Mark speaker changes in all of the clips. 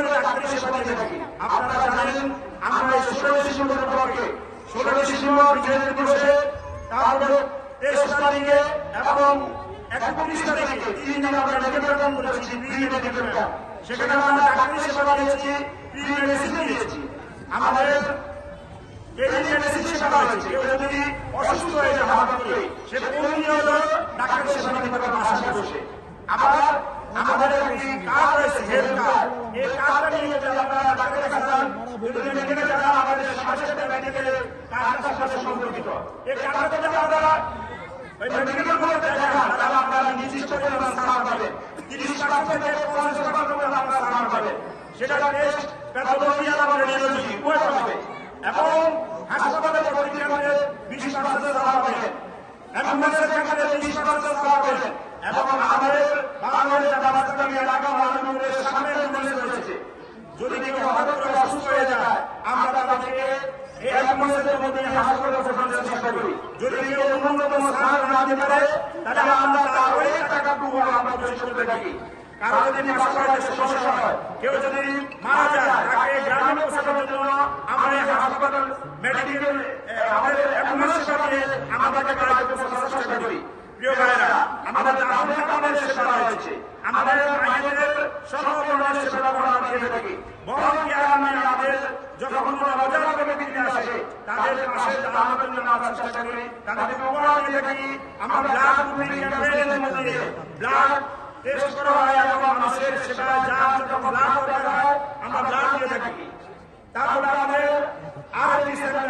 Speaker 1: করে ডাক্তারি সেবা দিয়ে থাকি। আপনারা জানেন আমরা 16 ডিসেম্বরের পরে 16 ডিসেম্বর বিজয় দিবসে, তারপরে 23 তারিখে এবং 31 তারিখে 3 দিন আমরা মেডিকেল ক্যাম্প করেছি, ফ্রি মেডিকেল ক্যাম্প। সেখানে আমরা ডাক্তারি সেবা দিয়েছি, ফ্রি মেডিসিন দিয়েছি। আমাদের মেডিসিন সেবা হয়েছে। কেউ যদি অসুস্থ হয়ে যায় হঠাৎ করে, সে প্রতিনিয়ত ডাক্তারি সেবা নিতে পারে বাসায় বসে। আবার আমাদের একটি কার্ড রয়েছে, হেলথ কার্ড। এই কার্ডটা নিয়ে যদি আপনারা ডাক্তারের কাছে যান, যদি মেডিকেলে যান, আমাদের সমাজের মেডিকেলের কার্ডটার সাথে সম্পর্কিত। এই কার্ডটা যদি আপনারা ওই মেডিকেলগুলো দেখান, তাহলে আপনারা নির্দিষ্ট পরিমাণ ছাড় পাবেন। 30% থেকে 50% পর্যন্ত আপনারা ছাড় পাবেন। সেটা টেস্ট, প্যাথোলজি আর রেডিওলজি উভয় পাবে। এবং হাসপাতালে ভর্তি কেন্দ্রে 20% ছাড় পাবেন, অ্যাম্বুলেন্সের ক্ষেত্রে 20% ছাড় পাবেন। এবং আমাদের বাংলাদেশ রাজধানী এলাকা মহানগরের সামনে অ্যাম্বুলেন্স রয়েছে। যদি কেউ হঠাৎ করে অসুস্থ হয়ে যায়, আমরা তাদেরকে এই অ্যাম্বুলেন্সের মধ্যে হাসপাতালে পৌঁছানোর চেষ্টা করি। যদি কেউ ন্যূনতম সাহায্য না দিতে পারে, তাহলে আমরা তার ওই টাকাটুকু আমরা পরিশোধ করে থাকি। কারো যদি সমস্যা হয়, কেউ যদি মারা যায়, তাকে গ্রামে পৌঁছানোর জন্য আমরা এই হাসপাতাল মেডিকেল আমাদের অ্যাম্বুলেন্স চালিয়ে আমরা তাকে বাড়িতে পৌঁছানোর চেষ্টা করি। প্রিয় ভাইরা, আমাদের আমাদের সেবা রয়েছে, আমাদের মায়েদের সর্বধরনের সেবা আমরা দিয়ে থাকি। বরং কি আমাদের যখন কোনো বাজার ব্যক্তি আসে, তাদের পাশে দাঁড়ানোর জন্য আমরা চেষ্টা করি, তাদেরকে উপহার দিয়ে থাকি। আমরা ব্লাড গ্রুপিং ক্যাম্পেইনের মধ্যে ব্লাড টেস্ট করা হয় এবং মানুষের সেবায় যার যখন ব্লাড দরকার হয়, আমরা ব্লাড দিয়ে থাকি। তারপরে আমাদের আরএনডি সেন্টার,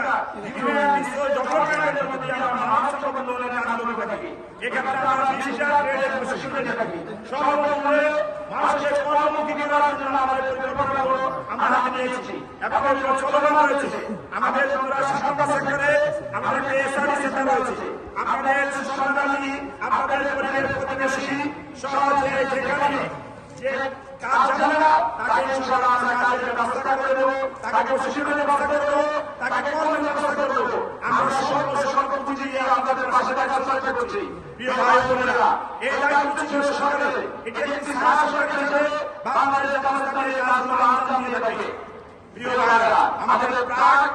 Speaker 1: হিউম্যান রিসোর্স ডেভেলপমেন্টের মধ্যে আমরা মানব সম্পদ উন্নয়নের আন্দোলন করে থাকি। এখানে আমরা ডিজিটাল ট্রেডের প্রশিক্ষণ দিয়ে থাকি। সর্বমূল্যে মানুষের কর্মমুখী করার জন্য আমাদের পরিকল্পনাগুলো আমরা হাতে নিয়েছি এবং এগুলো চলমান রয়েছে। আমাদের শিক্ষা সেক্টরে আমাদের এসআরডি সেন্টার রয়েছে। আপনাদের সন্তানী, আপনাদের পরিবারের প্রতিবেশী সহজে যেখানে যে কাজ জানে না, তাকে ইনশাআল্লাহ আমরা কাজের ব্যবস্থা করে দেবো, তাকে প্রশিক্ষণের ব্যবস্থা করে দেবো, তাকে কর্মের ব্যবস্থা করে দেবো। আমরা সকল বুঝিয়ে আপনাদের পাশে থাকার চেষ্টা করছি। প্রিয় ভাই বোনেরা, এই দায়িত্ব ছিল সরকারের। এটি একটি সাহস সরকার বাংলাদেশ জাতীয়তাবাদী কাজগুলো আঞ্জাম দিয়ে থাকে। প্রিয় ভাইরা, আমাদের প্রাক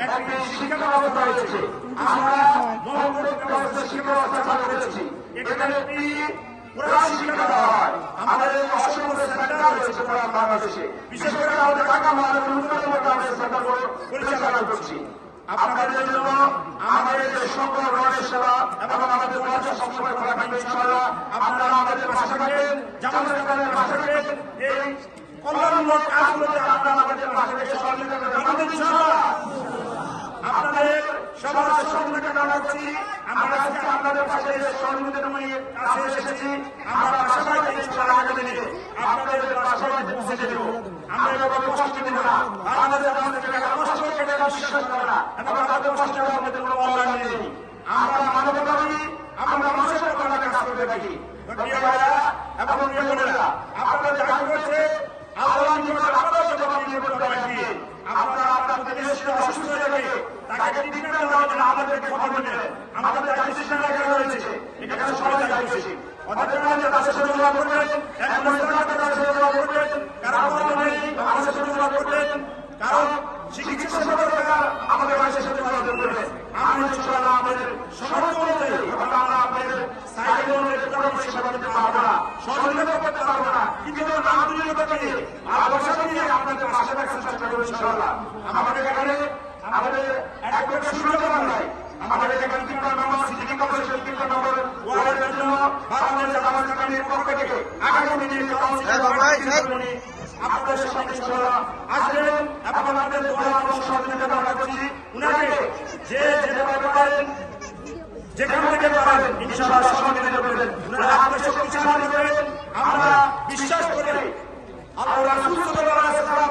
Speaker 1: একটি শিক্ষা ব্যবস্থা রয়েছে। আমরা মোহাম্মদ শিক্ষা ব্যবস্থা চালু করেছি। এখানে একটি পুরা শিক্ষা দেওয়া হয়। আমাদের অসংখ্য সেন্টার রয়েছে পুরা বাংলাদেশে। বিশেষ করে আমাদের ঢাকা মহানগরের উন্নততম গ্রামের সেন্টারগুলো পরিচালনা করছি। আপনাদের জন্য আমাদের যে সকল রয়ের সেবা এবং আমাদের দরজা সবসময় খোলা থাকবে ইনশাআল্লাহ। আপনারা আমাদের পাশে থাকবেন, জামাত সরকারের পাশে থাকবেন। এই কল্যাণমূলক কাজগুলোতে আপনারা আমাদের পাশে থেকে সহযোগিতা করবেন ইনশাআল্লাহ। আপনাদের সবার সহযোগিতা কামনা করছি। আমরা আজকে আপনাদের পাশে সহযোগিতা নিয়ে কাছে এসেছি। আমরা পাশাপাশি ইনশাআল্লাহ আগামী দিনে আপনাদের পাশাপাশি পৌঁছে দেব। আমরা এভাবে কষ্ট দেব না। আমাদের কষ্ট কেটে বিশ্বাস করে না এবং আমাদের কষ্ট আমাদের কোনো অন্যায় নেই। আমরা মানবতাবাদী, আমরা মানুষের কল্যাণে কাজ করতে থাকি। প্রিয় ভাইরা এবং প্রিয় বোনেরা, আপনাদের দেখা করছে আল্লাহ আপনাদের জবাব দিয়ে দিয়ে আপনারা আপনাদের দেশের অসুস্থ হয়ে যাবে, তাকে ট্রিটমেন্ট দেওয়ার জন্য আমাদেরকে খবর দেবেন। আমাদের ডায়ালিসিস সেন্টার রয়েছে, এখানে সবাই যাচ্ছে। অনেকে তাদের সাথে যোগাযোগ করবেন, তাদের সাথে যোগাযোগ করবেন, কারণ আমাদের সাথে যোগাযোগ করবেন, কারণ চিকিৎসা সেবা দরকার আমাদের বাড়ির সাথে যোগাযোগ করবেন। আমরা ইনশাআল্লাহ আমাদের সমর্থ অনুযায়ী আমরা আপনাদের সাইকেলের পরামর্শ সেবা দিতে পারবো না, সহযোগিতা করতে পারবো না, কিন্তু আন্তরিকতা দিয়ে ভালোবাসা দিয়ে আপনাদের পাশে থাকার চেষ্টা করবো ইনশাআল্লাহ। আমাদের এখানে আমাদের একদম সুবিধা নাই। আমাদের এখানে 3টা নম্বর সিটি কর্পোরেশন, 3টা নম্বর ওয়ার্ডের জন্য বাংলাদেশ জামাত ইসলামীর পক্ষ থেকে আগামী দিনে আপনাদের সামনে ইনশাআল্লাহ আসবেন এবং আমাদের দোয়া এবং সহযোগিতা কামনা করছি। উনাকে যে যেভাবে পারেন, যেখান থেকে পারেন ইনশাআল্লাহ সহযোগিতা করবেন। উনারা আপনাদের শক্তিশালী করবেন। আমরা বিশ্বাস করি আল্লাহ রাসূল সাল্লাল্লাহু আলাইহি ওয়াসাল্লাম